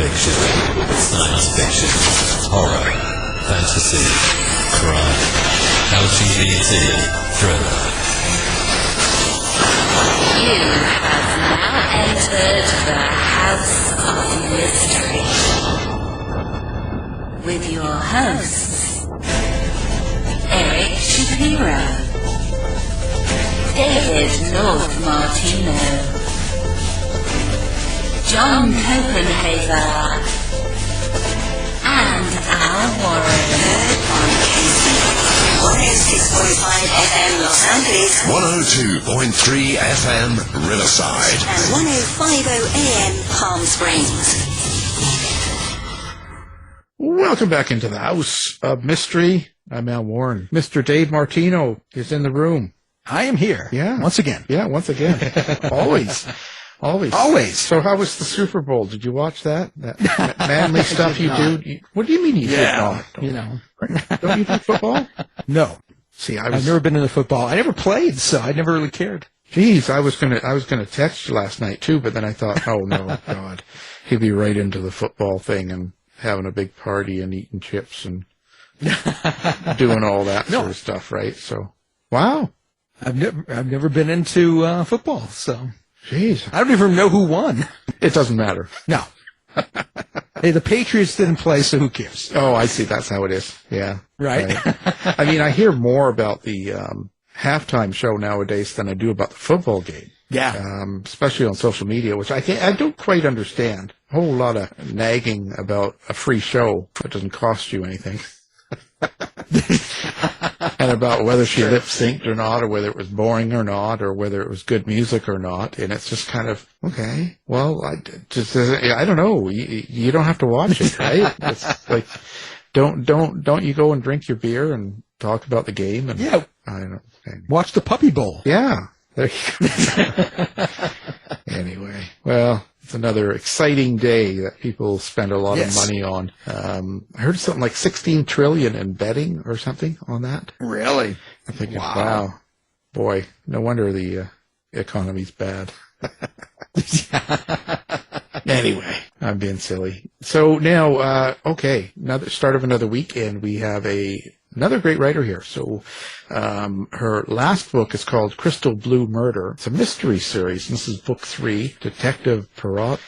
fiction, science fiction, horror, fantasy, crime, LGBT, thriller. You have now entered the House of Mystery with your hosts, Eric Shapiro, David North Martino, John Copenhaver, and Al Warren on 106.5 FM Los Angeles, 102.3 FM Riverside, and 105.0 AM Palm Springs. Welcome back into the House of Mystery. I'm Al Warren. Mr. Dave Martino is in the room. I am here. Yeah. Once again. Yeah, once again. Always. Always. So how was the Super Bowl? Did you watch that? That manly stuff you do? What do you mean you did not? Don't you do football? No. See, I've never been into football. I never played, so I never really cared. Geez, I was gonna text you last night too, but then I thought, oh no, God, he'd be right into the football thing and having a big party and eating chips and doing all that sort of stuff, right? So, wow. I've never been into football, so. Jeez. I don't even know who won. It doesn't matter. No. Hey, the Patriots didn't play, so who cares? Oh, I see. That's how it is. Yeah. Right. I mean, I hear more about the halftime show nowadays than I do about the football game. Yeah. Especially on social media, which I don't quite understand. A whole lot of nagging about a free show that doesn't cost you anything. And about whether she lip-synced or not, or whether it was boring or not, or whether it was good music or not. And it's just kind of, okay, well, I don't know. You don't have to watch it, right? It's like, don't you go and drink your beer and talk about the game? And yeah. I don't know. Watch the Puppy Bowl. Yeah. There you go. Anyway, well, it's another exciting day that people spend a lot of money on. I heard something like 16 trillion in betting or something on that. Really? I'm thinking, wow, boy, no wonder the economy's bad. Anyway, I'm being silly. So now, another start of another week, and we have another great writer here. So, her last book is called Crystal Blue Murder. It's a mystery series. This is book 3, Detective Parrott.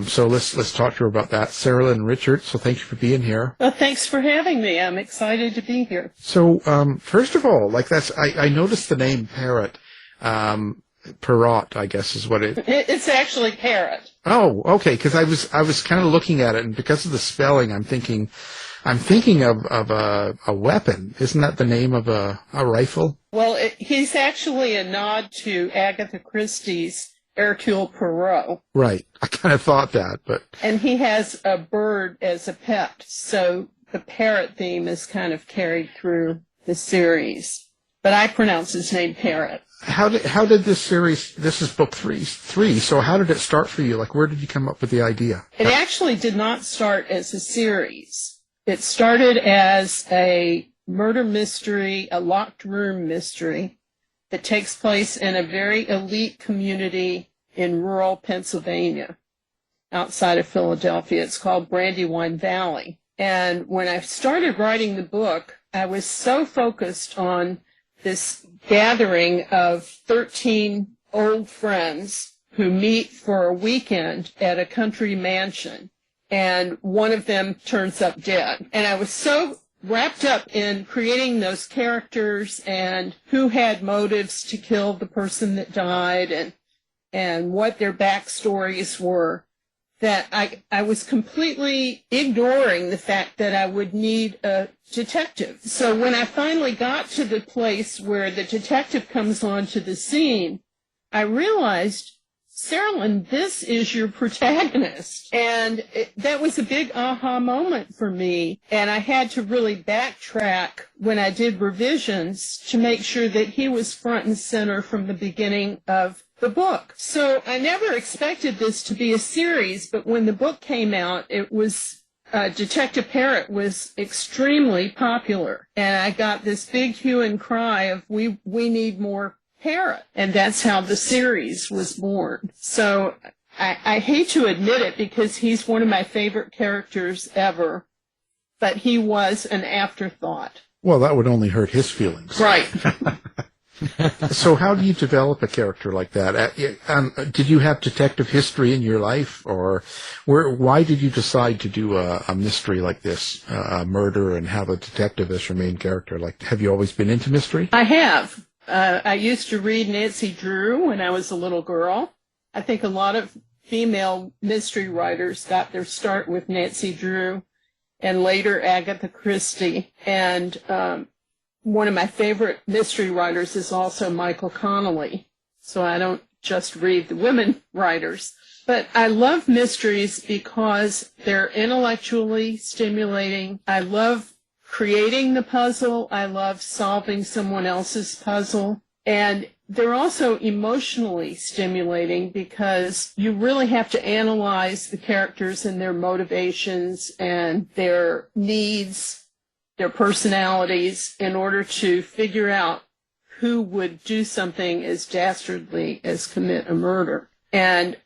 So let's talk to her about that. Saralyn Richards. So thank you for being here. Well, thanks for having me. I'm excited to be here. So, first of all, I noticed the name Parrott. Parrott, I guess, is what It's actually Parrott. Oh, okay. Because I was kind of looking at it, and because of the spelling, I'm thinking of a weapon. Isn't that the name of a rifle? Well, he's actually a nod to Agatha Christie's Hercule Poirot. Right. I kind of thought that, but. And he has a bird as a pet, so the parrot theme is kind of carried through the series. But I pronounce his name Parrott. How did this series, this is book three, so how did it start for you? Like, where did you come up with the idea? It actually did not start as a series. It started as a murder mystery, a locked room mystery that takes place in a very elite community in rural Pennsylvania, outside of Philadelphia. It's called Brandywine Valley. And when I started writing the book, I was so focused on this gathering of 13 old friends who meet for a weekend at a country mansion, and one of them turns up dead. And I was so wrapped up in creating those characters and who had motives to kill the person that died and what their backstories were, that I was completely ignoring the fact that I would need a detective. So when I finally got to the place where the detective comes onto the scene, I realized, Saralyn, this is your protagonist. And that was a big aha moment for me. And I had to really backtrack when I did revisions to make sure that he was front and center from the beginning of the book. So I never expected this to be a series, but when the book came out, it was Detective Parrott was extremely popular, and I got this big hue and cry of we need more Parrott, and that's how the series was born. So I hate to admit it because he's one of my favorite characters ever, but he was an afterthought. Well, that would only hurt his feelings. Right. So how do you develop a character like that? Did you have detective history in your life, or why did you decide to do a mystery like this, a murder, and have a detective as your main character? Like, have you always been into mystery? I have. I used to read Nancy Drew when I was a little girl. I think a lot of female mystery writers got their start with Nancy Drew and later Agatha Christie. And one of my favorite mystery writers is also Michael Connelly. So I don't just read the women writers. But I love mysteries because they're intellectually stimulating. I love creating the puzzle. I love solving someone else's puzzle. And they're also emotionally stimulating because you really have to analyze the characters and their motivations and their needs, their personalities, in order to figure out who would do something as dastardly as commit a murder. And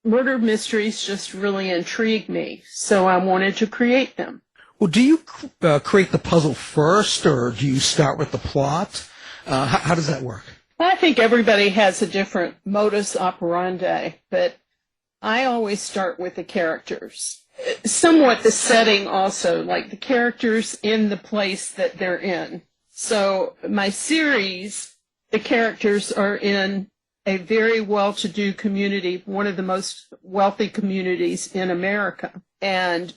murder mysteries just really intrigue me, so I wanted to create them. Well, do you create the puzzle first, or do you start with the plot? How does that work? I think everybody has a different modus operandi, but I always start with the characters. Somewhat the setting also, like the characters in the place that they're in. So my series, the characters are in a very well-to-do community, one of the most wealthy communities in America. And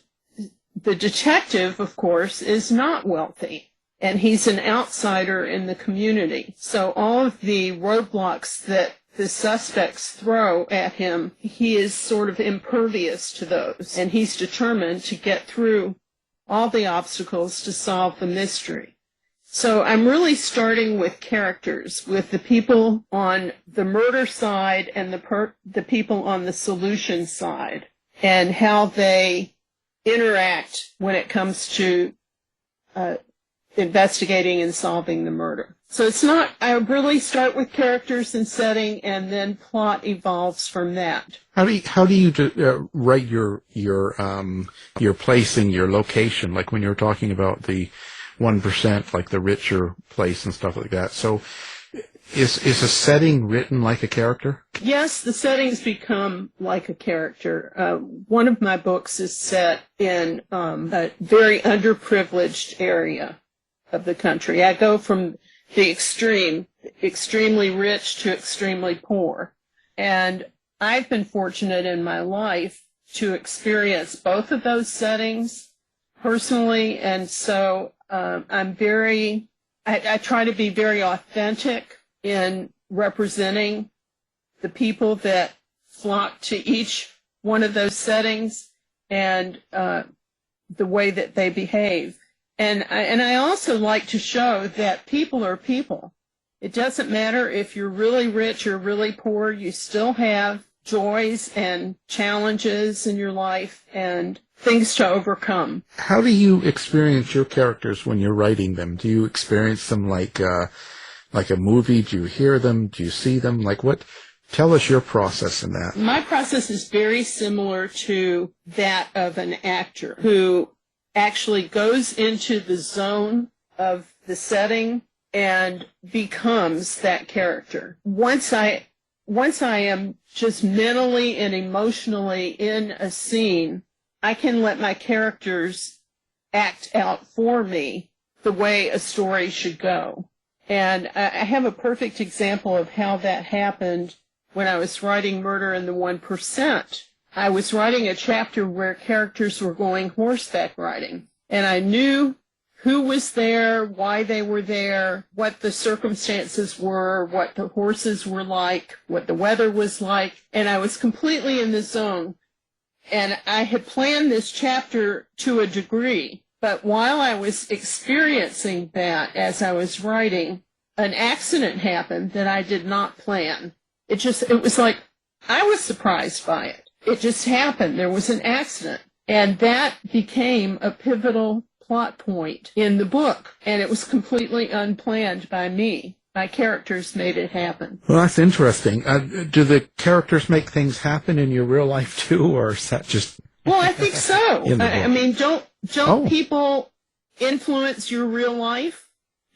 the detective, of course, is not wealthy, and he's an outsider in the community. So all of the roadblocks that the suspects throw at him, he is sort of impervious to those, and he's determined to get through all the obstacles to solve the mystery. So I'm really starting with characters, with the people on the murder side and the people on the solution side, and how they interact when it comes to investigating and solving the murder. So I really start with characters and setting, and then plot evolves from that. How do you write your placing, your location? Like when you're talking about the 1%, like the richer place and stuff like that. So is a setting written like a character? Yes, the settings become like a character. One of my books is set in a very underprivileged area of the country. I go from the extremely rich to extremely poor. And I've been fortunate in my life to experience both of those settings personally, and so I try to be very authentic in representing the people that flock to each one of those settings and the way that they behave. And I also like to show that people are people. It doesn't matter if you're really rich or really poor, you still have joys and challenges in your life and things to overcome. How do you experience your characters when you're writing them? Do you experience them like a movie? Do you hear them? Do you see them? Like what? Tell us your process in that. My process is very similar to that of an actor who actually goes into the zone of the setting and becomes that character. Once I am just mentally and emotionally in a scene, I can let my characters act out for me the way a story should go. And I have a perfect example of how that happened when I was writing Murder in the 1%. I was writing a chapter where characters were going horseback riding, and I knew who was there, why they were there, what the circumstances were, what the horses were like, what the weather was like, and I was completely in the zone. And I had planned this chapter to a degree, but while I was experiencing that as I was writing, an accident happened that I did not plan. It was like, I was surprised by it. It just happened. There was an accident. And that became a pivotal plot point in the book. And it was completely unplanned by me. my characters made it happen. Well, that's interesting. Do the characters make things happen in your real life too, or is that just? Well, I think so. In the I book? mean, don't Oh. people influence your real life?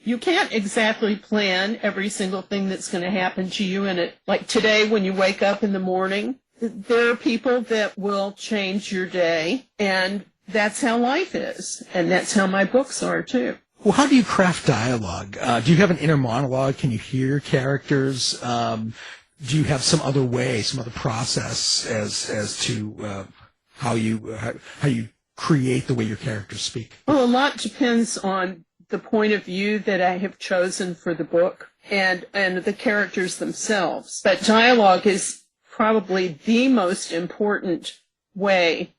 You can't exactly plan every single thing that's going to happen to you in it. Like today, when you wake up in the morning, there are people that will change your day, and that's how life is, and that's how my books are too. Well, how do you craft dialogue? Do you have an inner monologue? Can you hear your characters? Do you have some other way, some other process as to how you create the way your characters speak? Well, a lot depends on the point of view that I have chosen for the book and the characters themselves. But dialogue is probably the most important way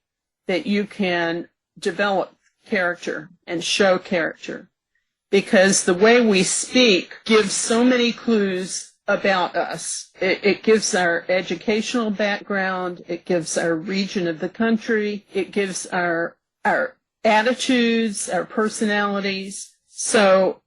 that you can develop character and show character, because the way we speak gives so many clues about us. It gives our educational background, it gives our region of the country, it gives our attitudes, our personalities. So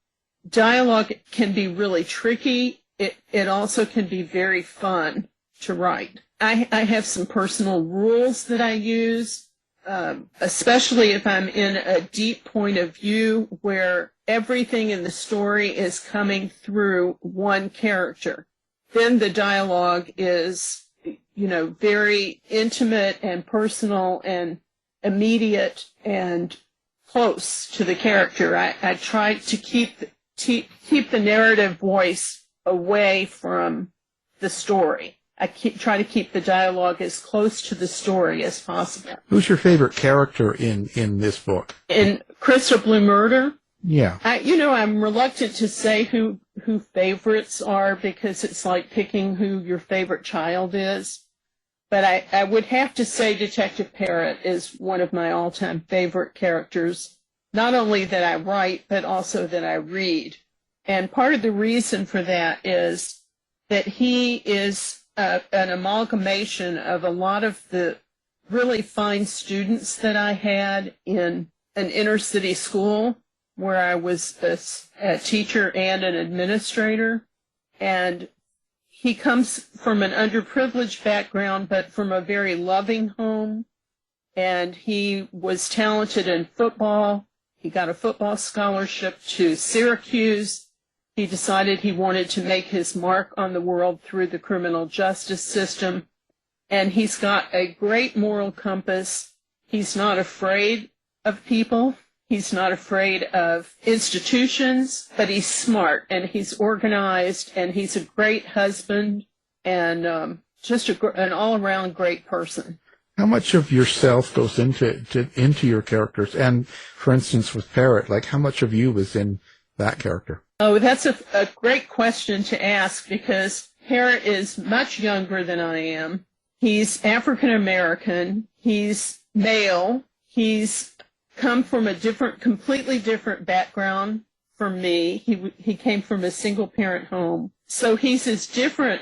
dialogue can be really tricky. It also can be very fun to write. I have some personal rules that I use, especially if I'm in a deep point of view where everything in the story is coming through one character. Then the dialogue is, very intimate and personal and immediate and close to the character. I try to keep the narrative voice away from the story. I try to keep the dialogue as close to the story as possible. Who's your favorite character in this book? In Crystal Blue Murder, Yeah. I'm reluctant to say who favorites are, because it's like picking who your favorite child is. But I would have to say Detective Parrott is one of my all-time favorite characters, not only that I write, but also that I read. And part of the reason for that is that he is an amalgamation of a lot of the really fine students that I had in an inner city school where I was a teacher and an administrator. And he comes from an underprivileged background, but from a very loving home. And he was talented in football. He got a football scholarship to Syracuse. He decided he wanted to make his mark on the world through the criminal justice system. And he's got a great moral compass. He's not afraid of people. He's not afraid of institutions, but he's smart and he's organized and he's a great husband and just an all-around great person. How much of yourself goes into your characters? And for instance, with Parrott, like how much of you was in that character? Oh, that's a great question to ask, because Parrott is much younger than I am. He's African American. He's male. He's come from a completely different background from me. He came from a single parent home. So he's as different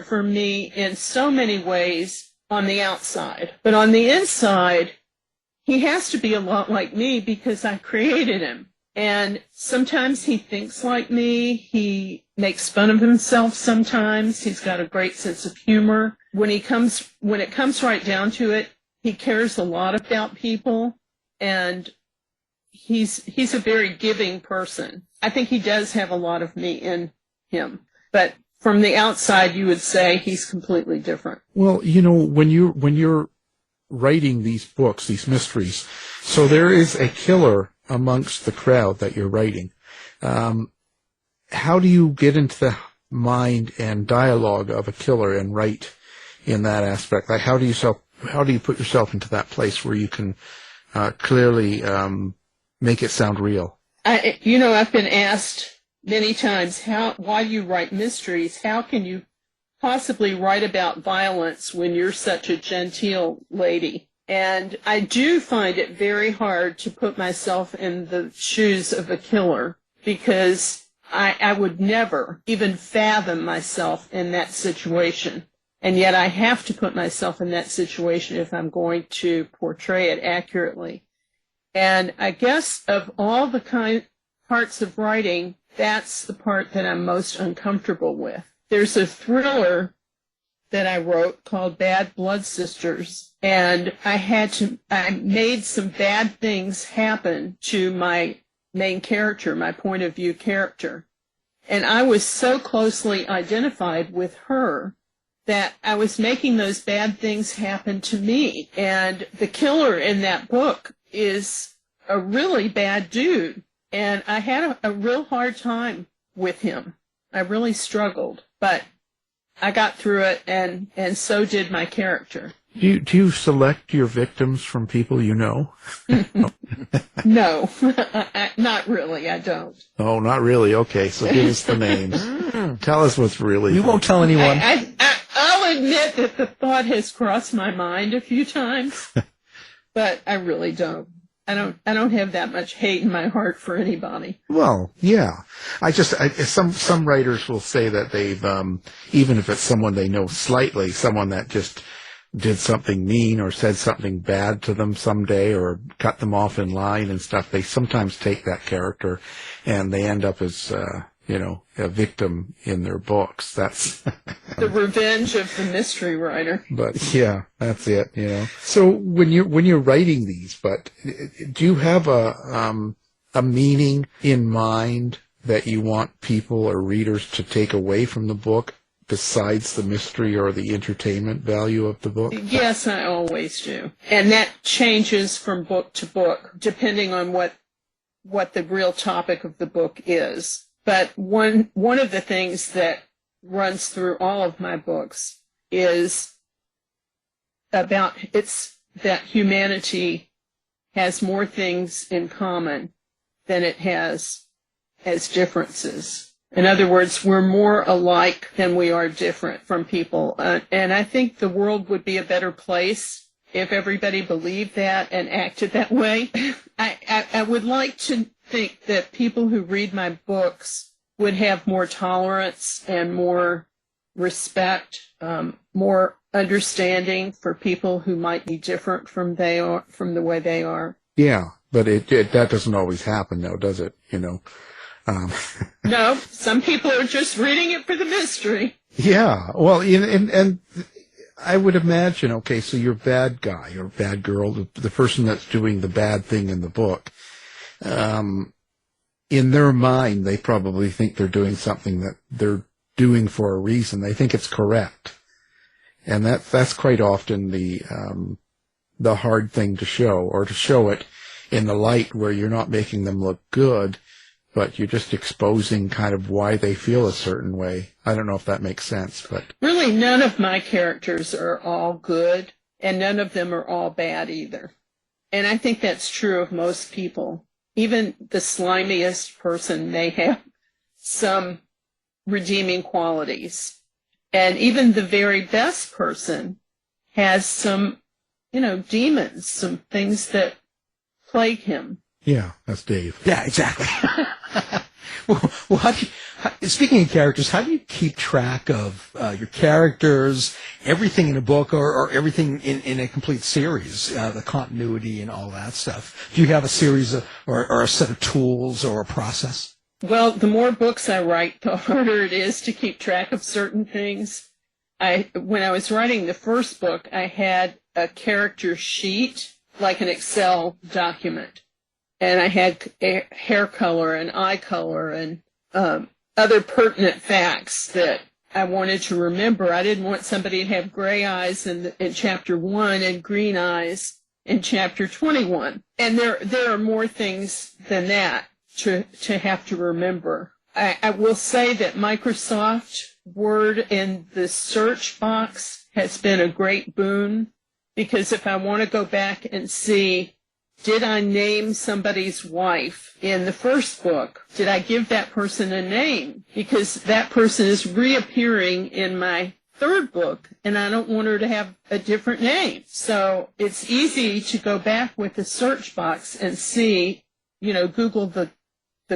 from me in so many ways on the outside. But on the inside, he has to be a lot like me because I created him. And sometimes he thinks like me. He makes fun of himself sometimes. He's got a great sense of humor. When it comes right down to it, he cares a lot about people, and he's a very giving person. I think he does have a lot of me in him. But from the outside, you would say he's completely different. Well, when you're writing these books, these mysteries, so there is a killer amongst the crowd that you're writing. How do you get into the mind and dialogue of a killer and write in that aspect? Like, how do you put yourself into that place where you can clearly make it sound real? I've been asked many times, why do you write mysteries? How can you possibly write about violence when you're such a genteel lady? And I do find it very hard to put myself in the shoes of a killer, because I would never even fathom myself in that situation. And yet I have to put myself in that situation if I'm going to portray it accurately. And I guess of all the parts of writing, that's the part that I'm most uncomfortable with. There's a thriller that I wrote called Bad Blood Sisters, and I made some bad things happen to my main character, my point of view character. And I was so closely identified with her that I was making those bad things happen to me. And the killer in that book is a really bad dude. And I had a real hard time with him. I really struggled, but I got through it, and so did my character. Do you select your victims from people you know? No, not really. I don't. Oh, not really. Okay, so give us the names. Tell us what's really. We won't tell anyone. I'll admit that the thought has crossed my mind a few times, but I really don't. I don't have that much hate in my heart for anybody. Well, yeah. Some writers will say that they've, even if it's someone they know slightly, someone that just did something mean or said something bad to them someday or cut them off in line and stuff, they sometimes take that character and they end up as, a victim in their books. That's the revenge of the mystery writer. But yeah, that's it, So when you're writing these, but do you have a meaning in mind that you want people or readers to take away from the book besides the mystery or the entertainment value of the book? Yes, I always do. And that changes from book to book, depending on what the real topic of the book is. But one of the things that runs through all of my books is that humanity has more things in common than it has as differences. In other words, we're more alike than we are different from people. And I think the world would be a better place if everybody believed that and acted that way. I would like to think that people who read my books would have more tolerance and more respect, more understanding for people who might be different from the way they are. Yeah, but that doesn't always happen, though, does it? No, some people are just reading it for the mystery. Yeah, well, and I would imagine, okay, so your bad guy or bad girl, the person that's doing the bad thing in the book, in their mind, they probably think they're doing something that they're doing for a reason. They think it's correct. And that's quite often the hard thing to show, or to show it in the light where you're not making them look good, but you're just exposing kind of why they feel a certain way. I don't know if that makes sense, but really none of my characters are all good, and none of them are all bad either. And I think that's true of most people. Even the slimiest person may have some redeeming qualities. And even the very best person has some, demons, some things that plague him. Yeah, that's Dave. Yeah, exactly. Well, speaking of characters, how do you keep track of your characters, everything in a book or everything in a complete series, the continuity and all that stuff? Do you have a series or a set of tools or a process? Well, the more books I write, the harder it is to keep track of certain things. When I was writing the first book, I had a character sheet, like an Excel document. And I had hair color and eye color and other pertinent facts that I wanted to remember. I didn't want somebody to have gray eyes in Chapter 1 and green eyes in Chapter 21. And there are more things than that to have to remember. I will say that Microsoft Word in the search box has been a great boon, because if I want to go back and see, did I name somebody's wife in the first book? Did I give that person a name? Because that person is reappearing in my third book, and I don't want her to have a different name. So it's easy to go back with the search box and see, Google the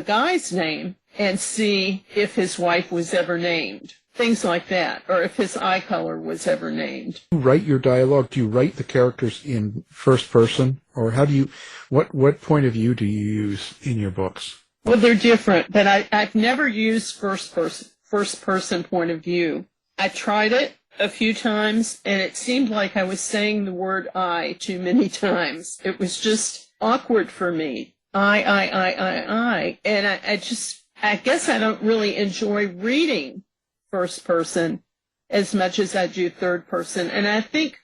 guy's name and see if his wife was ever named. Things like that, or if his eye color was ever named. You write your dialogue. Do you write the characters in first person, or how do you? What point of view do you use in your books? Well, they're different, but I've never used first person point of view. I tried it a few times, and it seemed like I was saying the word I too many times. It was just awkward for me. I. And I guess I don't really enjoy reading first person as much as I do third person. And I think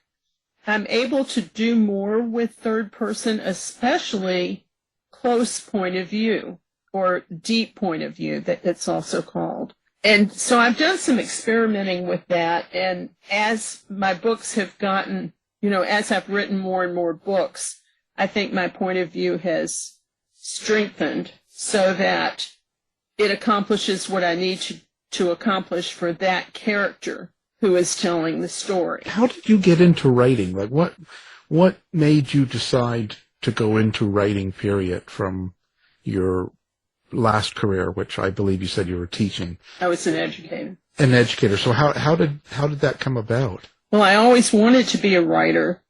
I'm able to do more with third person, especially close point of view or deep point of view, that it's also called. And so I've done some experimenting with that. And as my books have gotten, as I've written more and more books, I think my point of view has strengthened so that it accomplishes what I need to accomplish for that character who is telling the story. How did you get into writing? Like, what made you decide to go into writing, period, from your last career, which I believe you said you were teaching? I was an educator. An educator. So how did that come about? Well, I always wanted to be a writer.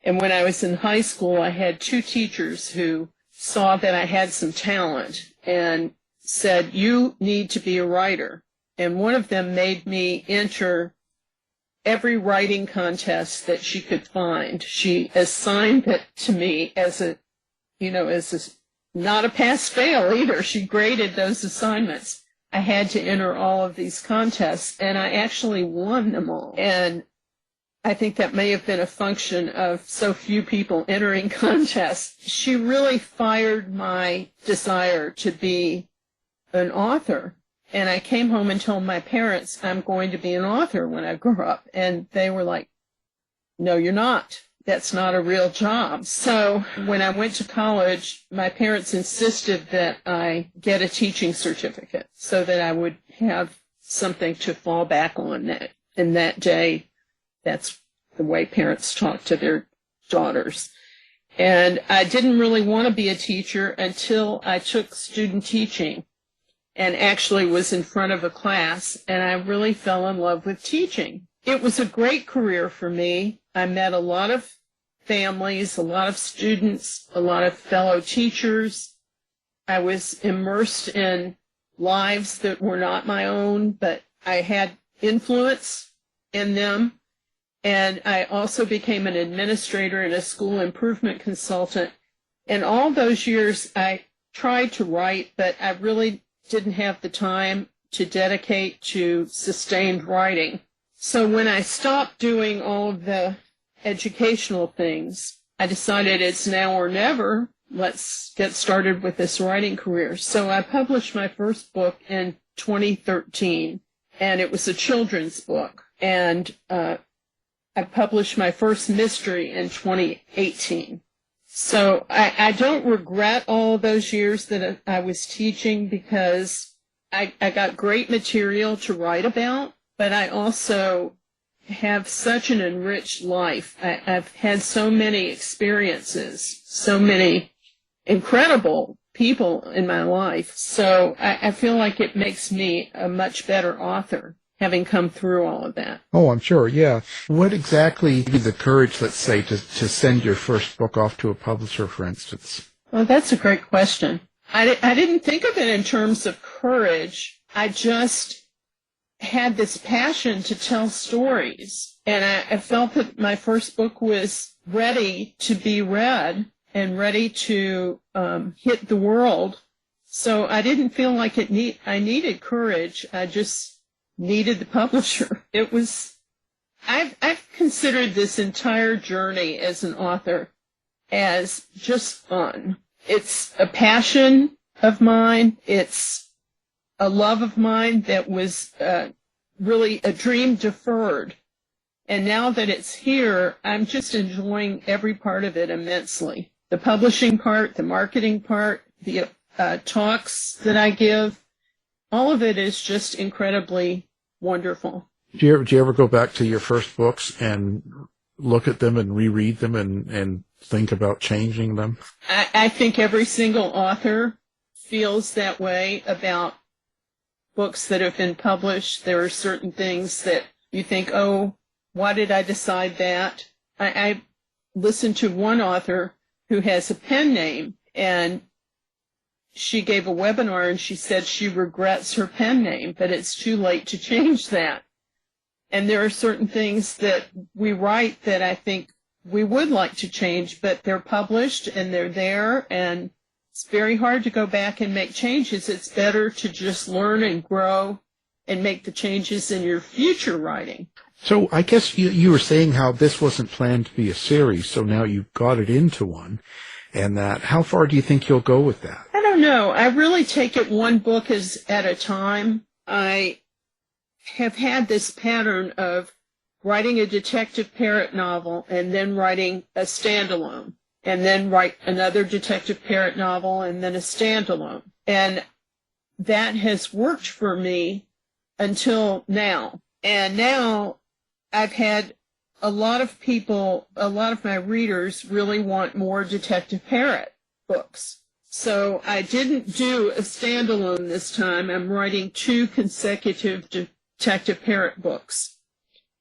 And when I was in high school, I had two teachers who saw that I had some talent and said, you need to be a writer. And one of them made me enter every writing contest that she could find. She assigned it to me as not a pass-fail either. She graded those assignments. I had to enter all of these contests, and I actually won them all. And I think that may have been a function of so few people entering contests. She really fired my desire to be an author. And I came home and told my parents, I'm going to be an author when I grow up. And they were like, no, you're not. That's not a real job. So when I went to college, my parents insisted that I get a teaching certificate so that I would have something to fall back on. In that day, that's the way parents talk to their daughters. And I didn't really want to be a teacher until I took student teaching and actually was in front of a class, and I really fell in love with teaching. It was a great career for me. I met a lot of families, a lot of students, a lot of fellow teachers. I was immersed in lives that were not my own, but I had influence in them. And I also became an administrator and a school improvement consultant. And all those years I tried to write, but I really didn't have the time to dedicate to sustained writing. So when I stopped doing all of the educational things, I decided it's now or never. Let's get started with this writing career. So I published my first book in 2013, and it was a children's book. And I published my first mystery in 2018. So I don't regret all of those years that I was teaching, because I got great material to write about, but I also have such an enriched life. I've had so many experiences, so many incredible people in my life. So I feel like it makes me a much better author, having come through all of that. Oh, I'm sure, yeah. What exactly gave you the courage, let's say, to send your first book off to a publisher, for instance? Well, that's a great question. I didn't think of it in terms of courage. I just had this passion to tell stories. And I felt that my first book was ready to be read and ready to hit the world. So I didn't feel like I needed courage. I just needed the publisher. I've considered this entire journey as an author as just fun. It's a passion of mine. It's a love of mine that was really a dream deferred. And now that it's here, I'm just enjoying every part of it immensely. The publishing part, the marketing part, the talks that I give, all of it is just incredibly wonderful. Do you ever go back to your first books and look at them and reread them and think about changing them? I think every single author feels that way about books that have been published. There are certain things that you think, oh, why did I decide that? I listened to one author who has a pen name, and she gave a webinar and she said she regrets her pen name, but it's too late to change that. And there are certain things that we write that I think we would like to change, but they're published and they're there, and it's very hard to go back and make changes. It's better to just learn and grow and make the changes in your future writing. So I guess you were saying how this wasn't planned to be a series, so now you've got it into one. And that, how far do you think you'll go with that? I don't know. I really take it one book at a time. I have had this pattern of writing a Detective Parrott novel and then writing a standalone, and then write another Detective Parrott novel and then a standalone. And that has worked for me until now. And now I've had a lot of people, a lot of my readers really want more Detective Parrott books. So I didn't do a standalone this time. I'm writing 2 consecutive Detective Parrott books.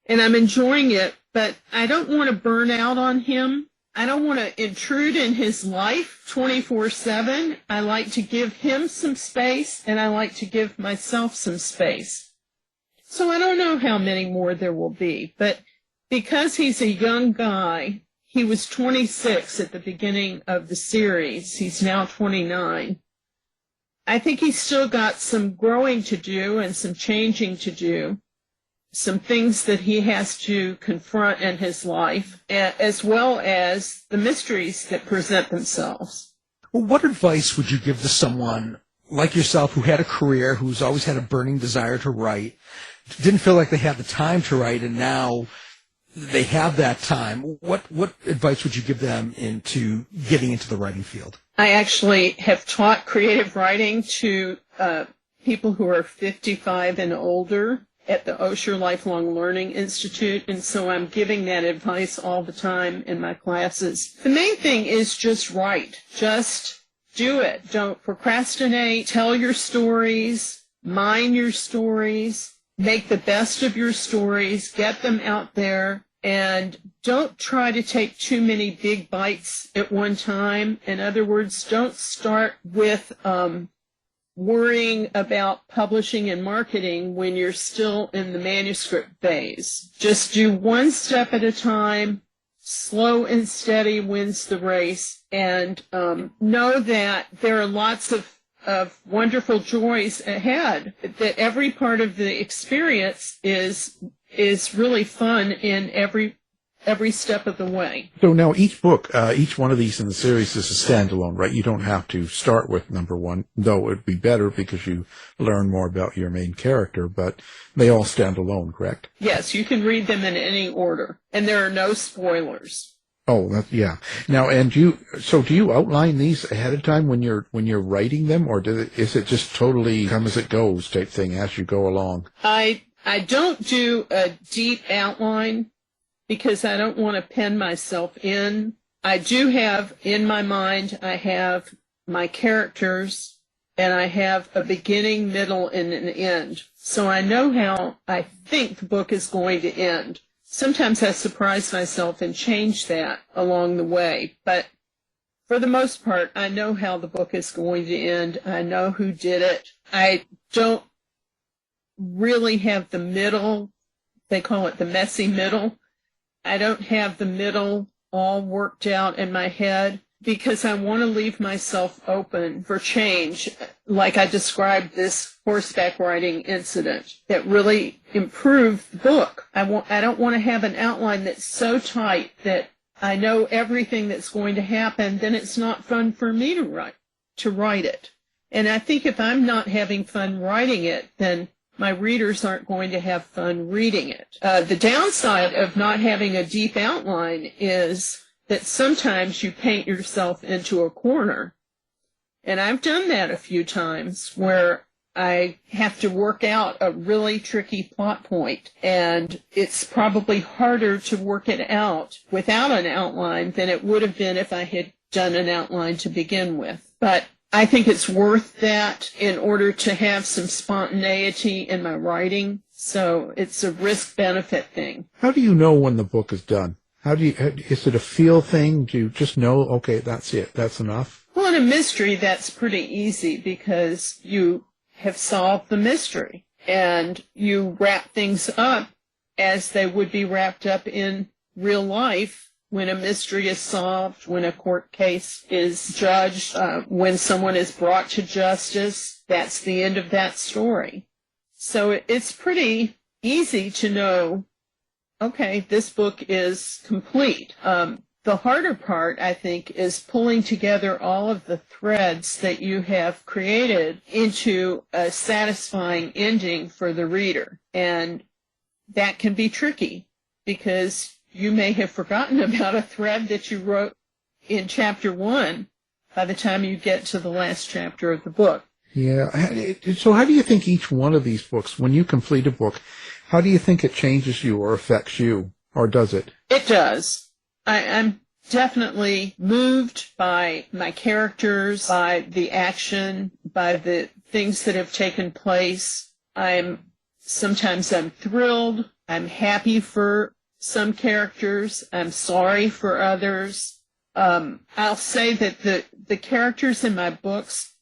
And I'm enjoying it, but I don't want to burn out on him. I don't want to intrude in his life 24/7. I like to give him some space, and I like to give myself some space. So I don't know how many more there will be, but because he's a young guy, he was 26 at the beginning of the series. He's now 29. I think he's still got some growing to do and some changing to do, some things that he has to confront in his life, as well as the mysteries that present themselves. Well, what advice would you give to someone like yourself who had a career, who's always had a burning desire to write, didn't feel like they had the time to write, and now they have that time? What advice would you give them into getting into the writing field? I actually have taught creative writing to people who are 55 and older at the Osher Lifelong Learning Institute, and so I'm giving that advice all the time in my classes. The main thing is just write. Just do it. Don't procrastinate. Tell your stories. Mine your stories. Make the best of your stories. Get them out there. And don't try to take too many big bites at one time. In other words, don't start with worrying about publishing and marketing when you're still in the manuscript phase. Just do one step at a time. Slow and steady wins the race. And know that there are lots of wonderful joys ahead, that every part of the experience is really fun in every step of the way. So now each book, each one of these in the series is a standalone, right? You don't have to start with number 1, though it would be better because you learn more about your main character, but they all stand alone, correct? Yes, you can read them in any order, and there are no spoilers. Oh, yeah. Now, and do you outline these ahead of time when you're writing them, or is it just totally come as it goes type thing as you go along? I don't do a deep outline because I don't want to pen myself in. I do have in my mind, I have my characters, and I have a beginning, middle, and an end. So I know how I think the book is going to end. Sometimes I surprise myself and change that along the way, but for the most part, I know how the book is going to end. I know who did it. I don't really have the middle. They call it the messy middle. I don't have the middle all worked out in my head because I want to leave myself open for change, like I described this horseback riding incident that really improved the book. I don't want to have an outline that's so tight that I know everything that's going to happen, then it's not fun for me to write it. And I think if I'm not having fun writing it, then my readers aren't going to have fun reading it. The downside of not having a deep outline is that sometimes you paint yourself into a corner. And I've done that a few times where I have to work out a really tricky plot point, and it's probably harder to work it out without an outline than it would have been if I had done an outline to begin with. But I think it's worth that in order to have some spontaneity in my writing. So it's a risk-benefit thing. How do you know when the book is done? Is it a feel thing? Do you just know, okay, that's it, that's enough? Well, in a mystery, that's pretty easy because you have solved the mystery and you wrap things up as they would be wrapped up in real life when a mystery is solved, when a court case is judged, when someone is brought to justice. That's the end of that story. So it's pretty easy to know, okay, this book is complete. The harder part, I think, is pulling together all of the threads that you have created into a satisfying ending for the reader. And that can be tricky because you may have forgotten about a thread that you wrote in chapter 1 by the time you get to the last chapter of the book. Yeah. So how do you think each one of these books, when you complete a book, how do you think it changes you or affects you? Or does it? It does. I'm definitely moved by my characters, by the action, by the things that have taken place. Sometimes I'm thrilled. I'm happy for some characters. I'm sorry for others. I'll say that the characters in my books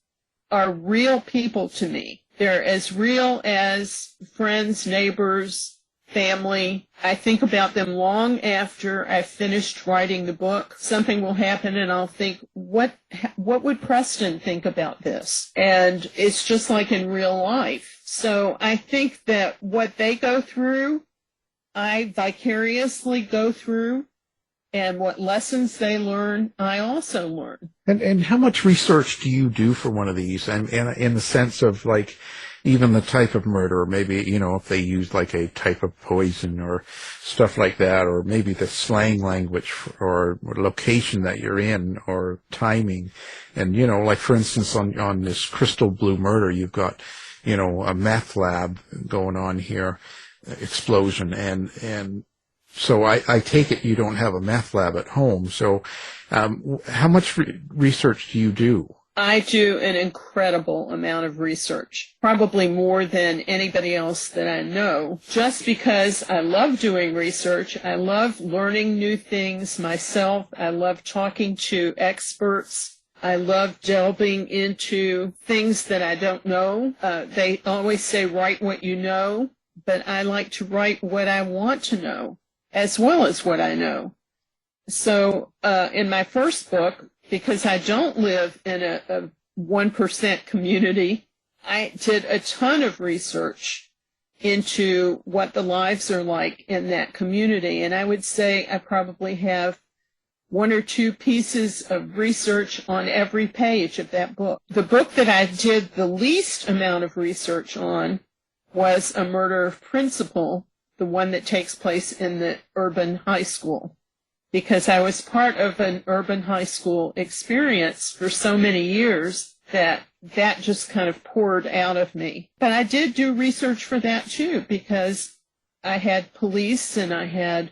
are real people to me. They're as real as friends, neighbors, family. I think about them long after I've finished writing the book. Something will happen and I'll think, what would Preston think about this? And it's just like in real life. So I think that what they go through, I vicariously go through, and what lessons they learn, I also learn. And how much research do you do for one of these? And in the sense of like even the type of murder, or maybe, if they use like a type of poison or stuff like that, or maybe the slang language or location that you're in or timing. And, like for instance, on this crystal blue murder, you've got, a meth lab going on here, explosion. And so I take it you don't have a meth lab at home. So how much research do you do? I do an incredible amount of research, probably more than anybody else that I know, just because I love doing research. I love learning new things myself. I love talking to experts. I love delving into things that I don't know. They always say, write what you know, but I like to write what I want to know as well as what I know. So in my first book, because I don't live in a 1% community, I did a ton of research into what the lives are like in that community. And I would say I probably have 1 or 2 pieces of research on every page of that book. The book that I did the least amount of research on was A Murder of Principle, the one that takes place in the urban high school, because I was part of an urban high school experience for so many years that just kind of poured out of me. But I did do research for that too, because I had police and I had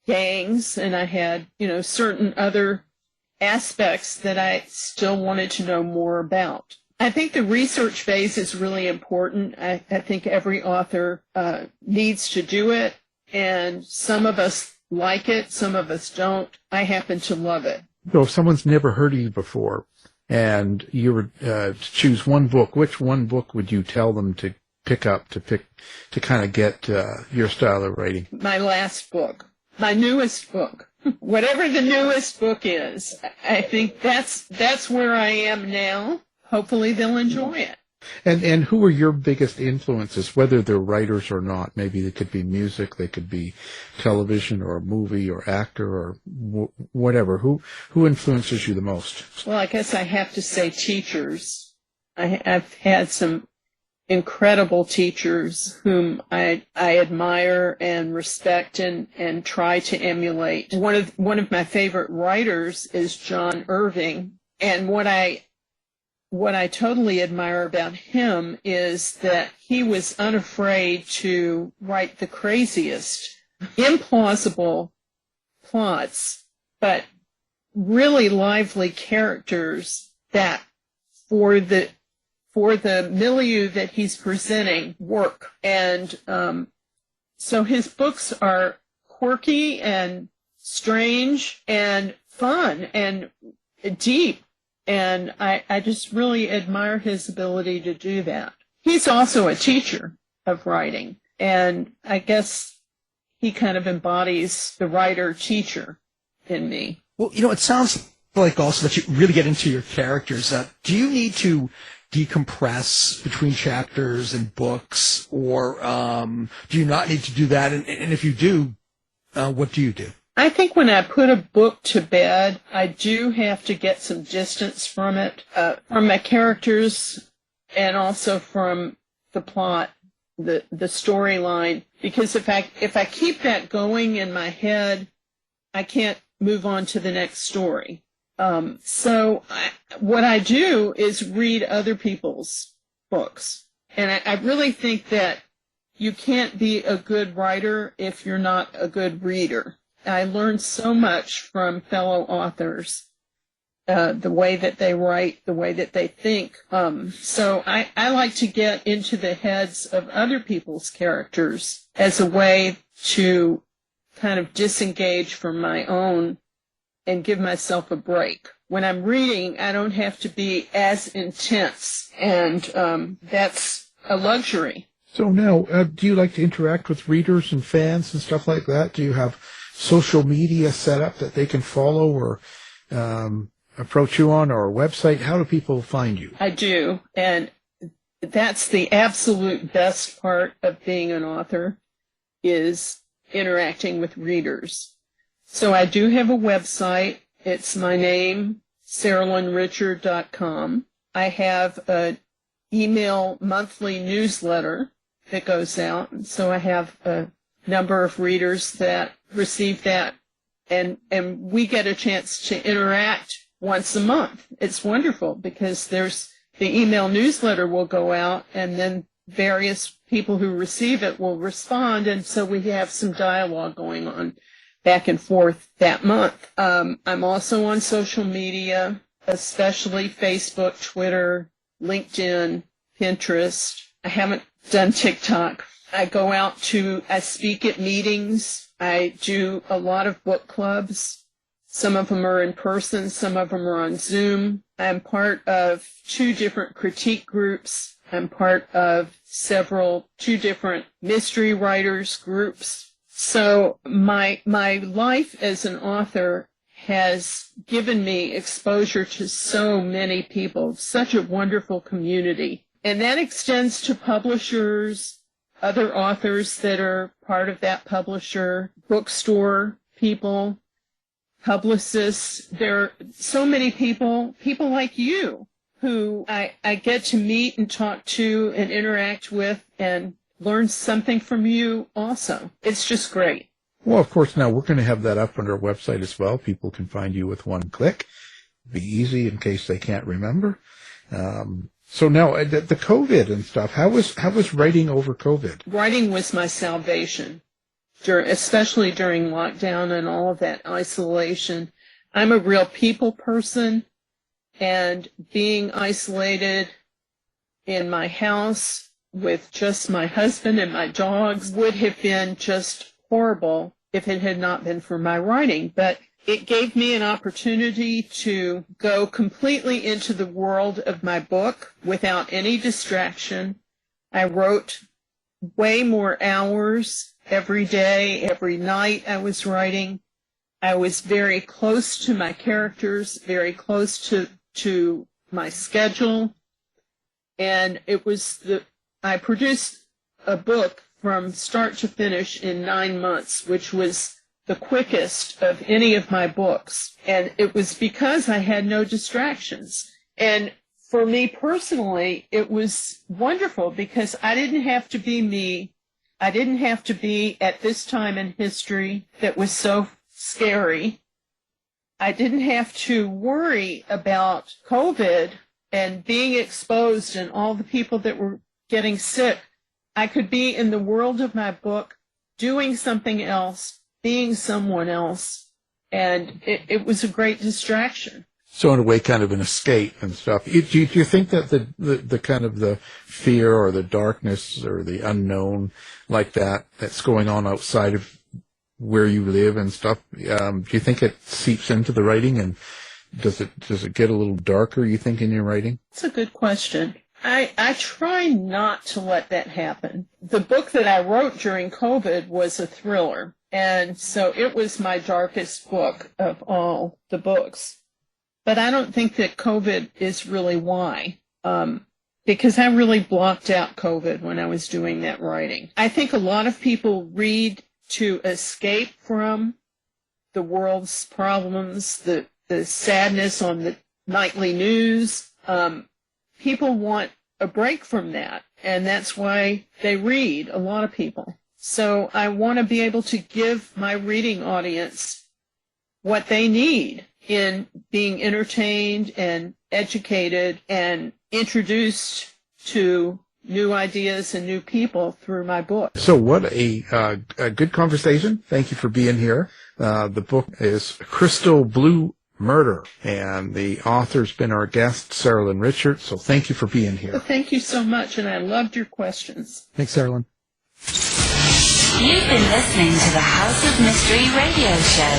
gangs and I had, certain other aspects that I still wanted to know more about. I think the research phase is really important. I think every author needs to do it, and some of us like it, some of us don't. I happen to love it. So if someone's never heard of you before and you were to choose one book, which one book would you tell them to pick up to kind of get your style of writing? My last book, my newest book, whatever the newest book is. I think that's where I am now. Hopefully they'll enjoy it. And who are your biggest influences, whether they're writers or not? Maybe they could be music, they could be television or a movie or actor or whatever. Who influences you the most? Well, I guess I have to say teachers. I've had some incredible teachers whom I admire and respect and try to emulate. One of my favorite writers is John Irving, and what I totally admire about him is that he was unafraid to write the craziest, implausible plots, but really lively characters that for the milieu that he's presenting work. And so his books are quirky and strange and fun and deep. And I just really admire his ability to do that. He's also a teacher of writing, and I guess he kind of embodies the writer-teacher in me. Well, it sounds like also that you really get into your characters. Do you need to decompress between chapters and books, or do you not need to do that? And if you do, what do you do? I think when I put a book to bed, I do have to get some distance from it, from my characters, and also from the plot, the storyline. Because if I keep that going in my head, I can't move on to the next story. So what I do is read other people's books, and I really think that you can't be a good writer if you're not a good reader. I learned so much from fellow authors, the way that they write, the way that they think. So I like to get into the heads of other people's characters as a way to kind of disengage from my own and give myself a break. When I'm reading, I don't have to be as intense, and that's a luxury. So now, do you like to interact with readers and fans and stuff like that? Do you have social media set up that they can follow or approach you on, or a website? How do people find you? I do, and that's the absolute best part of being an author, is interacting with readers. So I do have a website. It's my name, saralynrichard.com. I have an email monthly newsletter that goes out, and so I have a number of readers that receive that, and we get a chance to interact once a month. It's wonderful because there's the email newsletter will go out, and then various people who receive it will respond, and so we have some dialogue going on back and forth that month. I'm also on social media, especially Facebook, Twitter, LinkedIn, Pinterest. I haven't done TikTok. I speak at meetings. I do a lot of book clubs. Some of them are in person, some of them are on Zoom. I'm part of 2 different critique groups. I'm part of 2 different mystery writers groups. So my life as an author has given me exposure to so many people, such a wonderful community. And that extends to publishers, other authors that are part of that publisher, bookstore people, publicists. There are so many people like you, who I get to meet and talk to and interact with and learn something from you also. It's just great. Well, of course, now we're going to have that up on our website as well. People can find you with one click. Be easy in case they can't remember. So now, the COVID and stuff, how was writing over COVID? Writing was my salvation, especially during lockdown and all of that isolation. I'm a real people person, and being isolated in my house with just my husband and my dogs would have been just horrible if it had not been for my writing. But it gave me an opportunity to go completely into the world of my book without any distraction. I wrote way more hours every day, every night I was writing. I was very close to my characters, very close to my schedule. And I produced a book from start to finish in 9 months, which was the quickest of any of my books. And it was because I had no distractions. And for me personally, it was wonderful because I didn't have to be me. I didn't have to be at this time in history that was so scary. I didn't have to worry about COVID and being exposed and all the people that were getting sick. I could be in the world of my book doing something else, being someone else, and it was a great distraction. So in a way, kind of an escape and stuff. Do you think that the kind of the fear or the darkness or the unknown like that's going on outside of where you live and stuff, do you think it seeps into the writing? And does it get a little darker, you think, in your writing? That's a good question. I try not to let that happen. The book that I wrote during COVID was a thriller, and so it was my darkest book of all the books. But I don't think that COVID is really why, because I really blocked out COVID when I was doing that writing. I think a lot of people read to escape from the world's problems, the sadness on the nightly news. People want a break from that, and that's why they read, a lot of people. So I want to be able to give my reading audience what they need in being entertained and educated and introduced to new ideas and new people through my book. So what a good conversation. Thank you for being here. The book is Crystal Blue Murder, and the author's been our guest, Saralyn Richards. So thank you for being here. Well, thank you so much, and I loved your questions. Thanks, Saralyn. You've been listening to the House of Mystery radio show.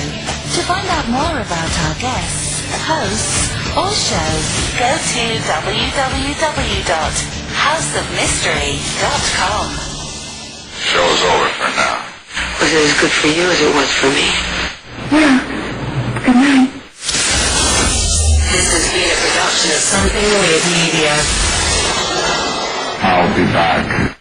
To find out more about our guests, hosts, or shows, go to www.houseofmystery.com. Show's over for now. Was it as good for you as it was for me? Yeah. Good night. This has been a production of Something Weird Media. I'll be back.